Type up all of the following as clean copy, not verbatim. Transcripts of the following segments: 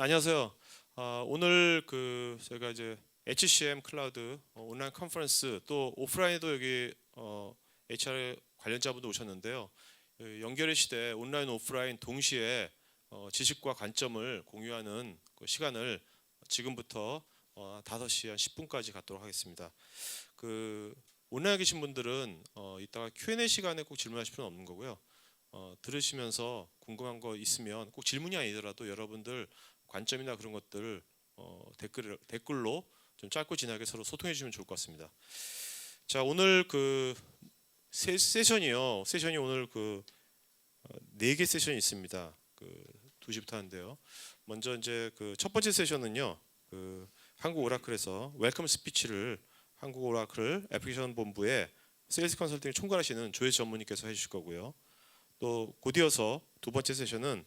안녕하세요. 오늘 저희가 이제 HCM 클라우드 온라인 컨퍼런스 또 오프라인에도 여기 HR 관련자분도 오셨는데요. 연결의 시대 온라인 오프라인 동시에 지식과 관점을 공유하는 그 시간을 지금부터 5시 한 10분까지 갖도록 하겠습니다. 온라인에 계신 분들은 이따가 Q&A 시간에 꼭 질문하실 필요는 없는 거고요. 들으시면서 궁금한 거 있으면 꼭 질문이 아니더라도 여러분들 관점이나 그런 것들 댓글로 좀 짧고 진하게 서로 소통해 주시면 좋을 것 같습니다. 자, 오늘 세션이 오늘 4개 세션이 있습니다. 2시부터 하는데요. 먼저 이제 첫 번째 세션은요. 한국 오라클에서 웰컴 스피치를 한국 오라클 애플리케이션 본부의 세일즈 컨설팅 총괄하시는 조혜수 전무님께서 해주실 거고요. 또 곧이어서 두 번째 세션은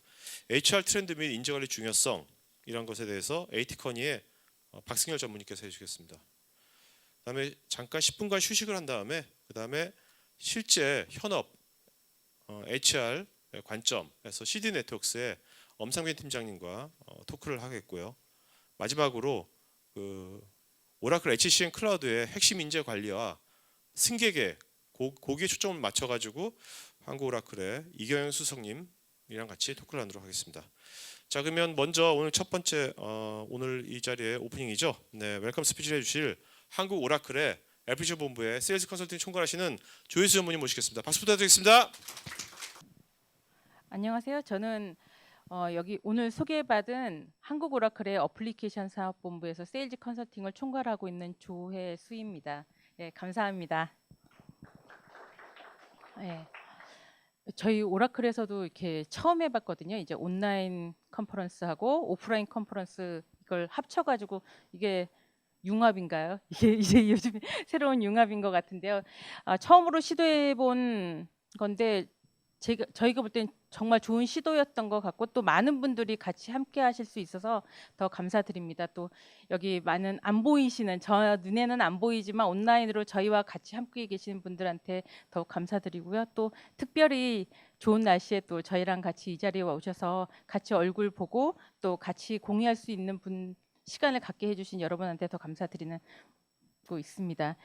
HR 트렌드 및 인재관리 중요성 이런 것에 대해서 AT커니의 박승열 전무님께서 해주시겠습니다. 그다음에 잠깐 10분간 휴식을 한 다음에 실제 현업 HR 관점에서 CD 네트워크스의 엄상빈 팀장님과 토크를 하겠고요. 마지막으로 오라클 HCM 클라우드의 핵심 인재 관리와 승객의 거기에 초점을 맞춰가지고 한국 오라클의 이경영 수석님이랑 같이 토크를 하도록 하겠습니다. 자, 그러면 먼저 오늘 첫 번째 오늘 이 자리에 오프닝이죠. 네, 웰컴 스피치를 해주실 한국 오라클의 애플리케이션 본부의 세일즈 컨설팅 총괄하시는 조혜수 전무님 모시겠습니다. 박수 부탁드리겠습니다. 안녕하세요. 저는 여기 오늘 소개받은 한국 오라클의 어플리케이션 사업본부에서 세일즈 컨설팅을 총괄하고 있는 조혜수입니다. 예, 감사합니다. 예, 저희 오라클에서도 이렇게 처음 해봤거든요. 이제 온라인 컨퍼런스하고 오프라인 컨퍼런스 이걸 합쳐가지고 이게 융합인가요? 이게 이제 요즘 새로운 융합인 것 같은데요. 처음으로 시도해본 건데 저희가 볼 땐 정말 좋은 시도였던 것 같고 또 많은 분들이 같이 함께 하실 수 있어서 더 감사드립니다. 또 여기 많은 안 보이시는 저 눈에는 안 보이지만 온라인으로 저희와 같이 함께 계시는 분들한테 더욱 감사드리고요. 또 특별히 좋은 날씨에 또 저희랑 같이 이 자리에 오셔서 같이 얼굴 보고 또 같이 공유할 수 있는 시간을 갖게 해주신 여러분한테 더 감사드리는 거 있습니다.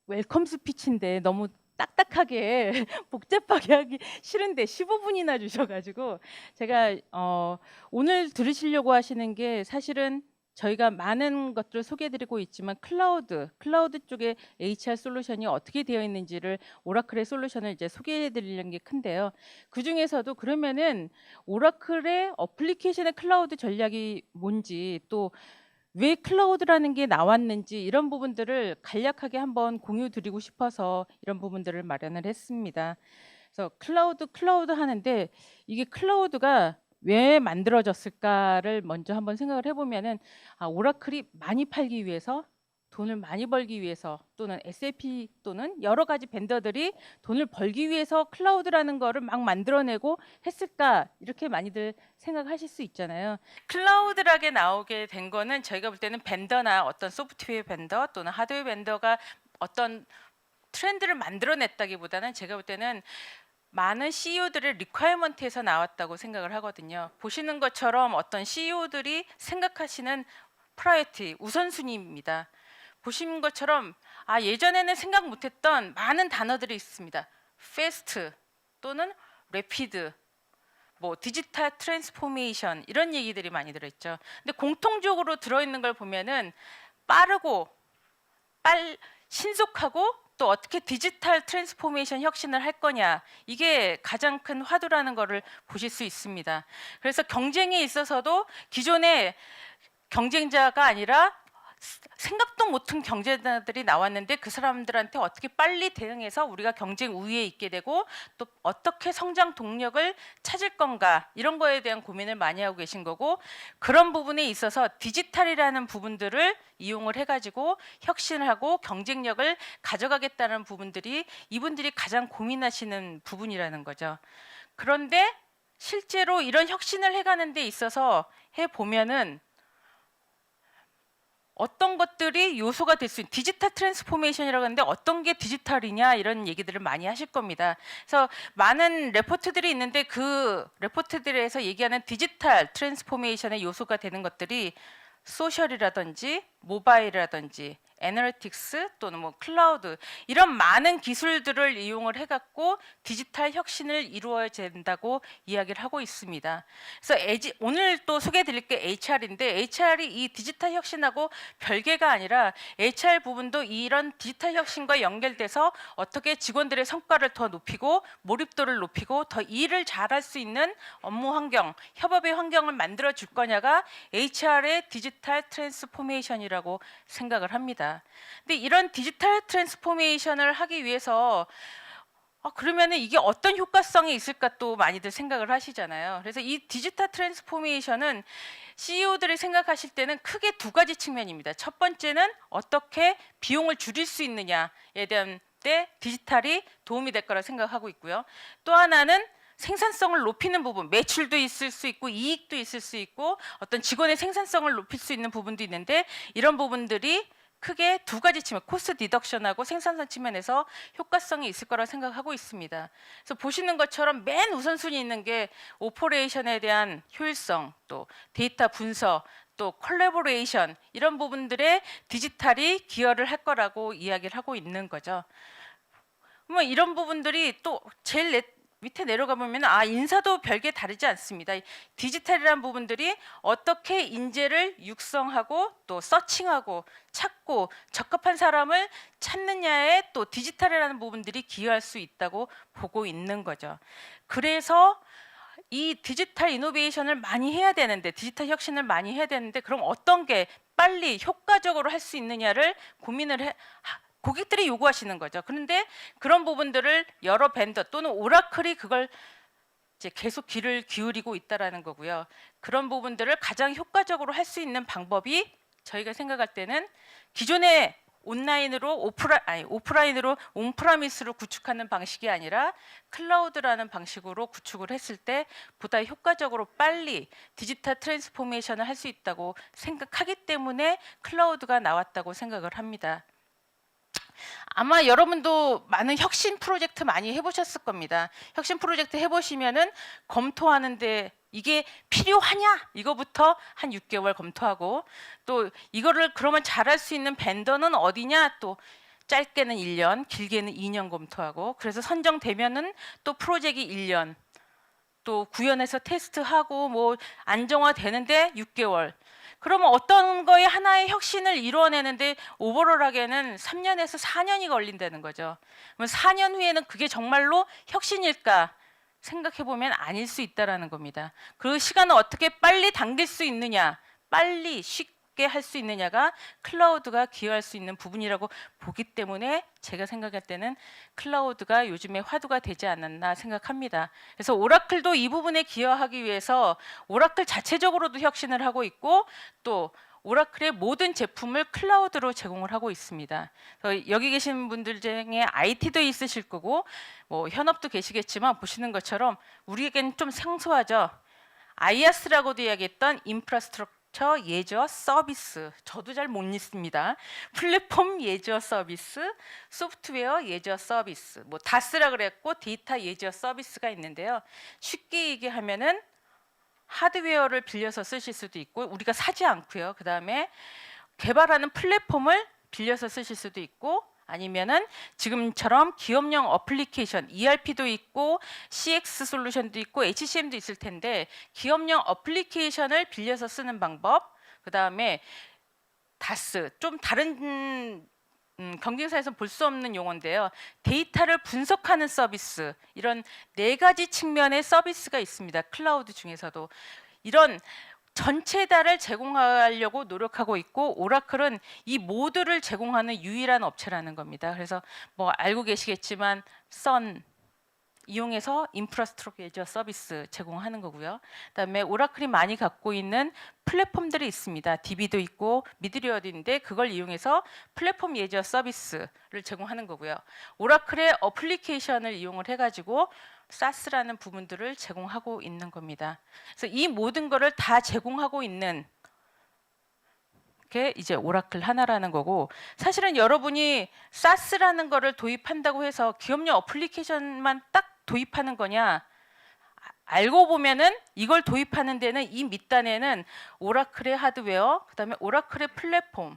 웰컴 스피치인데 너무 딱딱하게 복잡하게 하기 싫은데 15분이나 주셔가지고 제가 오늘 들으시려고 하시는 게 사실은 저희가 많은 것들을 소개해드리고 있지만 클라우드 쪽에 HR 솔루션이 어떻게 되어 있는지를 오라클의 솔루션을 이제 소개해드리는 게 큰데요. 그 중에서도 그러면은 오라클의 어플리케이션의 클라우드 전략이 뭔지 또 왜 클라우드라는 게 나왔는지 이런 부분들을 간략하게 한번 공유 드리고 싶어서 이런 부분들을 마련을 했습니다. 그래서 클라우드 하는데 이게 클라우드가 왜 만들어졌을까를 먼저 한번 생각을 해보면은 오라클이 많이 팔기 위해서 돈을 많이 벌기 위해서 또는 SAP 또는 여러 가지 벤더들이 돈을 벌기 위해서 클라우드라는 거를 막 만들어내고 했을까 이렇게 많이들 생각하실 수 있잖아요. 클라우드라게 나오게 된 거는 저희가 볼 때는 벤더나 어떤 소프트웨어 벤더 또는 하드웨어 벤더가 어떤 트렌드를 만들어냈다기보다는 제가 볼 때는 많은 CEO들의 리퀘어먼트에서 나왔다고 생각을 하거든요. 보시는 것처럼 어떤 CEO들이 생각하시는 프라이어티 우선순위입니다. 보시는 것처럼 예전에는 생각 못했던 많은 단어들이 있습니다. fast 또는 rapid, 뭐 디지털 트랜스포메이션 이런 얘기들이 많이 들어있죠. 근데 공통적으로 들어있는 걸 보면은 빠르고 신속하고 또 어떻게 디지털 트랜스포메이션 혁신을 할 거냐 이게 가장 큰 화두라는 것을 보실 수 있습니다. 그래서 경쟁에 있어서도 기존의 경쟁자가 아니라 생각도 못한 경쟁자들이 나왔는데 그 사람들한테 어떻게 빨리 대응해서 우리가 경쟁 우위에 있게 되고 또 어떻게 성장 동력을 찾을 건가 이런 거에 대한 고민을 많이 하고 계신 거고 그런 부분에 있어서 디지털이라는 부분들을 이용을 해가지고 혁신을 하고 경쟁력을 가져가겠다는 부분들이 이분들이 가장 고민하시는 부분이라는 거죠. 그런데 실제로 이런 혁신을 해가는 데 있어서 해보면은 어떤 것들이 요소가 될 수 있는 디지털 트랜스포메이션이라고 하는데 어떤 게 디지털이냐 이런 얘기들을 많이 하실 겁니다. 그래서 많은 레포트들이 있는데 그 레포트들에서 얘기하는 디지털 트랜스포메이션의 요소가 되는 것들이 소셜이라든지 모바일이라든지 애널리틱스 또는 뭐 클라우드 이런 많은 기술들을 이용을 해갖고 디지털 혁신을 이루어야 된다고 이야기를 하고 있습니다. 그래서 오늘 또 소개해드릴 게 HR인데 HR이 이 디지털 혁신하고 별개가 아니라 HR 부분도 이런 디지털 혁신과 연결돼서 어떻게 직원들의 성과를 더 높이고 몰입도를 높이고 더 일을 잘할 수 있는 업무 환경, 협업의 환경을 만들어 줄 거냐가 HR의 디지털 트랜스포메이션이라고 생각을 합니다. 근데 이런 디지털 트랜스포메이션을 하기 위해서 그러면은 이게 어떤 효과성이 있을까 또 많이들 생각을 하시잖아요. 그래서 이 디지털 트랜스포메이션은 CEO들이 생각하실 때는 크게 두 가지 측면입니다. 첫 번째는 어떻게 비용을 줄일 수 있느냐에 대한 때 디지털이 도움이 될 거라 생각하고 있고요. 또 하나는 생산성을 높이는 부분, 매출도 있을 수 있고 이익도 있을 수 있고 어떤 직원의 생산성을 높일 수 있는 부분도 있는데 이런 부분들이 크게 두 가지 측면, 코스트 디덕션하고 생산성 측면에서 효과성이 있을 거라고 생각하고 있습니다. 그래서 보시는 것처럼 맨 우선순위 있는 게 오퍼레이션에 대한 효율성, 또 데이터 분석, 또 콜라보레이션 이런 부분들에 디지털이 기여를 할 거라고 이야기를 하고 있는 거죠. 뭐 이런 부분들이 또 제일 밑에 내려가 보면 인사도 별개 다르지 않습니다. 디지털이라는 부분들이 어떻게 인재를 육성하고 또 서칭하고 찾고 적합한 사람을 찾느냐에 또 디지털이라는 부분들이 기여할 수 있다고 보고 있는 거죠. 그래서 이 디지털 이노베이션을 많이 해야 되는데 디지털 혁신을 많이 해야 되는데 그럼 어떤 게 빨리 효과적으로 할 수 있느냐를 고민을 고객들이 요구하시는 거죠. 그런데 그런 부분들을 여러 벤더 또는 오라클이 그걸 이제 계속 귀를 기울이고 있다라는 거고요. 그런 부분들을 가장 효과적으로 할 수 있는 방법이 저희가 생각할 때는 기존의 온라인으로 오프라인으로 온프라미스로 구축하는 방식이 아니라 클라우드라는 방식으로 구축을 했을 때 보다 효과적으로 빨리 디지털 트랜스포메이션을 할 수 있다고 생각하기 때문에 클라우드가 나왔다고 생각을 합니다. 아마 여러분도 많은 혁신 프로젝트 많이 해보셨을 겁니다. 혁신 프로젝트 해보시면은 검토하는데 이게 필요하냐 이거부터 한 6개월 검토하고 또 이거를 그러면 잘할 수 있는 벤더는 어디냐 또 짧게는 1년 길게는 2년 검토하고 그래서 선정되면은 또 프로젝트 1년 또 구현해서 테스트하고 뭐 안정화되는데 6개월 그러면 어떤 거에 하나의 혁신을 이루어내는데 오버롤하게는 3년에서 4년이 걸린다는 거죠. 그럼 4년 후에는 그게 정말로 혁신일까 생각해 보면 아닐 수 있다라는 겁니다. 그 시간을 어떻게 빨리 당길 수 있느냐, 빨리 쉽게 할 수 있느냐가 클라우드가 기여할 수 있는 부분이라고 보기 때문에 제가 생각할 때는 클라우드가 요즘에 화두가 되지 않았나 생각합니다. 그래서 오라클도 이 부분에 기여하기 위해서 오라클 자체적으로도 혁신을 하고 있고 또 오라클의 모든 제품을 클라우드로 제공을 하고 있습니다. 여기 계신 분들 중에 IT도 있으실 거고 뭐 현업도 계시겠지만 보시는 것처럼 우리에겐 좀 생소하죠. IaaS라고도 이야기했던 인프라스트럭처 예저 서비스, 저도 잘 못 읽습니다. 플랫폼 예저 서비스, 소프트웨어 예저 서비스, 뭐 다스라 그랬고 데이터 예저 서비스가 있는데요. 쉽게 얘기하면은 하드웨어를 빌려서 쓰실 수도 있고 우리가 사지 않고요. 그 다음에 개발하는 플랫폼을 빌려서 쓰실 수도 있고 아니면은 지금처럼 기업용 어플리케이션 ERP도 있고 CX 솔루션도 있고 HCM도 있을 텐데 기업용 어플리케이션을 빌려서 쓰는 방법 그 다음에 다스 좀 다른 경쟁사에서 볼 수 없는 용어인데요. 데이터를 분석하는 서비스 이런 4가지 측면의 서비스가 있습니다. 클라우드 중에서도 이런 전체 다를 제공하려고 노력하고 있고 오라클은 이 모두를 제공하는 유일한 업체라는 겁니다. 그래서 뭐 알고 계시겠지만 선 이용해서 인프라스트럭처 서비스 제공하는 거고요. 그다음에 오라클이 많이 갖고 있는 플랫폼들이 있습니다. DB도 있고 미드리어드인데 그걸 이용해서 플랫폼 예저 서비스를 제공하는 거고요. 오라클의 어플리케이션을 이용을 해가지고 SaaS라는 부분들을 제공하고 있는 겁니다. 그래서 이 모든 거를 다 제공하고 있는 게 이제 오라클 하나라는 거고, 사실은 여러분이 SaaS라는 거를 도입한다고 해서 기업용 어플리케이션만 딱 도입하는 거냐? 알고 보면은 이걸 도입하는 데는 이 밑단에는 오라클의 하드웨어, 그다음에 오라클의 플랫폼,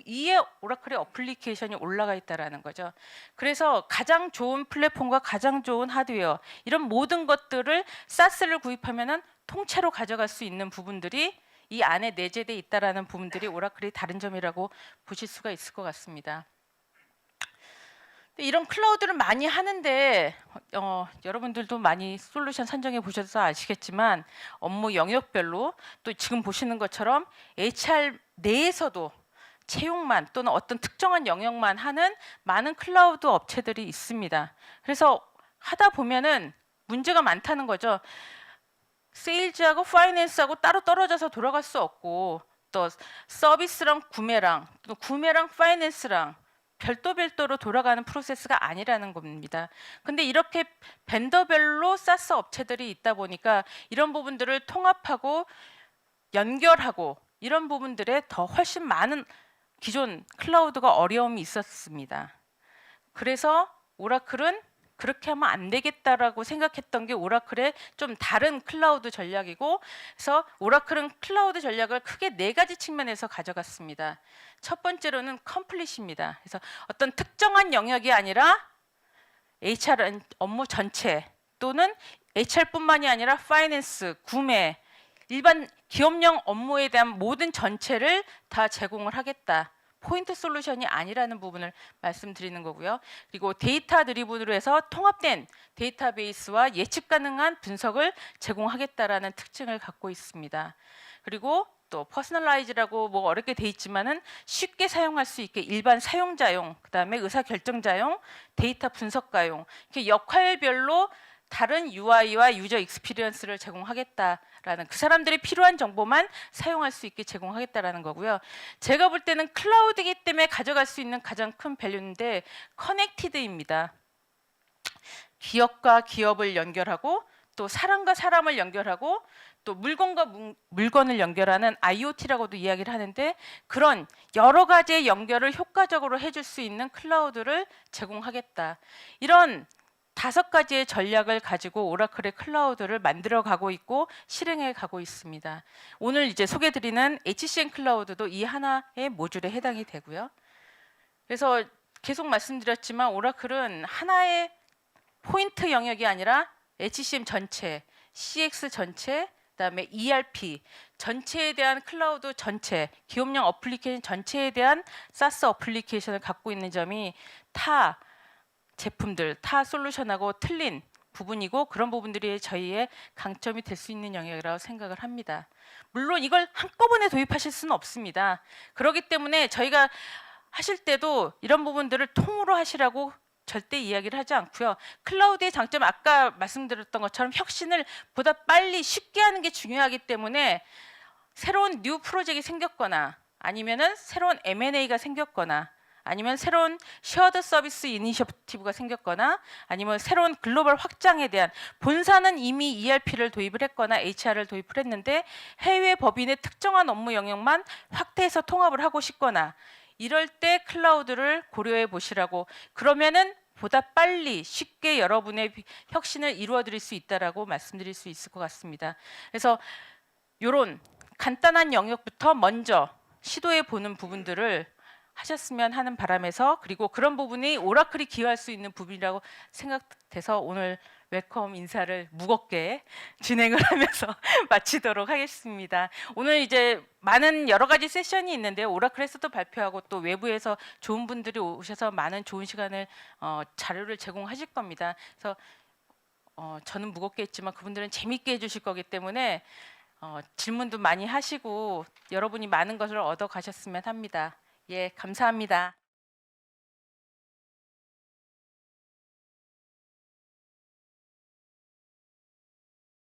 이에 오라클의 어플리케이션이 올라가 있다라는 거죠. 그래서 가장 좋은 플랫폼과 가장 좋은 하드웨어, 이런 모든 것들을 SaaS를 구입하면은 통째로 가져갈 수 있는 부분들이 이 안에 내재돼 있다라는 부분들이 오라클의 다른 점이라고 보실 수가 있을 것 같습니다. 이런 클라우드를 많이 하는데 여러분들도 많이 솔루션 선정해 보셔서 아시겠지만 업무 영역별로 또 지금 보시는 것처럼 HR 내에서도 채용만 또는 어떤 특정한 영역만 하는 많은 클라우드 업체들이 있습니다. 그래서 하다 보면은 문제가 많다는 거죠. 세일즈하고 파이낸스하고 따로 떨어져서 돌아갈 수 없고, 또 서비스랑 구매랑 또 구매랑 파이낸스랑 별도로 돌아가는 프로세스가 아니라는 겁니다. 근데 이렇게 벤더별로 사스 업체들이 있다 보니까 이런 부분들을 통합하고 연결하고 이런 부분들에 더 훨씬 많은 기존 클라우드가 어려움이 있었습니다. 그래서 오라클은 그렇게 하면 안 되겠다라고 생각했던 게 오라클의 좀 다른 클라우드 전략이고, 그래서 오라클은 클라우드 전략을 크게 4가지 측면에서 가져갔습니다. 첫 번째로는 컴플릿입니다. 그래서 어떤 특정한 영역이 아니라 HR 업무 전체 또는 HR뿐만이 아니라 파이낸스, 구매, 일반 기업용 업무에 대한 모든 전체를 다 제공을 하겠다. 포인트 솔루션이 아니라는 부분을 말씀드리는 거고요. 그리고 데이터 드리븐으로 해서 통합된 데이터베이스와 예측 가능한 분석을 제공하겠다라는 특징을 갖고 있습니다. 그리고 또 퍼스널라이즈라고 뭐 어렵게 돼 있지만은 쉽게 사용할 수 있게 일반 사용자용, 그다음에 의사 결정자용, 데이터 분석가용, 이렇게 역할별로 다른 UI와 유저 익스피리언스를 제공하겠다라는, 그 사람들이 필요한 정보만 사용할 수 있게 제공하겠다라는 거고요. 제가 볼 때는 클라우드이기 때문에 가져갈 수 있는 가장 큰 밸류인데 커넥티드입니다. 기업과 기업을 연결하고 또 사람과 사람을 연결하고 또 물건과 물건을 연결하는 IoT라고도 이야기를 하는데, 그런 여러 가지의 연결을 효과적으로 해줄 수 있는 클라우드를 제공하겠다. 이런 5가지의 전략을 가지고 오라클의 클라우드를 만들어 가고 있고 실행해 가고 있습니다. 오늘 이제 소개드리는 HCM 클라우드도 이 하나의 모듈에 해당이 되고요. 그래서 계속 말씀드렸지만 오라클은 하나의 포인트 영역이 아니라 HCM 전체, CX 전체, 그다음에 ERP 전체에 대한 클라우드 전체, 기업용 어플리케이션 전체에 대한 SaaS 어플리케이션을 갖고 있는 점이 타 제품들, 타 솔루션하고 틀린 부분이고, 그런 부분들이 저희의 강점이 될 수 있는 영역이라고 생각을 합니다. 물론 이걸 한꺼번에 도입하실 수는 없습니다. 그렇기 때문에 저희가 하실 때도 이런 부분들을 통으로 하시라고 절대 이야기를 하지 않고요. 클라우드의 장점, 아까 말씀드렸던 것처럼 혁신을 보다 빨리 쉽게 하는 게 중요하기 때문에 새로운 뉴 프로젝트가 생겼거나 아니면은 새로운 M&A가 생겼거나 아니면 새로운 쉐어드 서비스 이니셔티브가 생겼거나 아니면 새로운 글로벌 확장에 대한, 본사는 이미 ERP를 도입을 했거나 HR을 도입을 했는데 해외 법인의 특정한 업무 영역만 확대해서 통합을 하고 싶거나 이럴 때 클라우드를 고려해 보시라고, 그러면은 보다 빨리 쉽게 여러분의 혁신을 이루어 드릴 수 있다라고 말씀드릴 수 있을 것 같습니다. 그래서 이런 간단한 영역부터 먼저 시도해 보는 부분들을 하셨으면 하는 바람에서, 그리고 그런 부분이 오라클이 기여할 수 있는 부분이라고 생각돼서 오늘 웰컴 인사를 무겁게 진행을 하면서 마치도록 하겠습니다. 오늘 이제 많은 여러 가지 세션이 있는데요. 오라클에서도 발표하고 또 외부에서 좋은 분들이 오셔서 많은 좋은 시간을 자료를 제공하실 겁니다. 그래서 저는 무겁게 했지만 그분들은 재밌게 해주실 거기 때문에 질문도 많이 하시고 여러분이 많은 것을 얻어 가셨으면 합니다. 예, 감사합니다.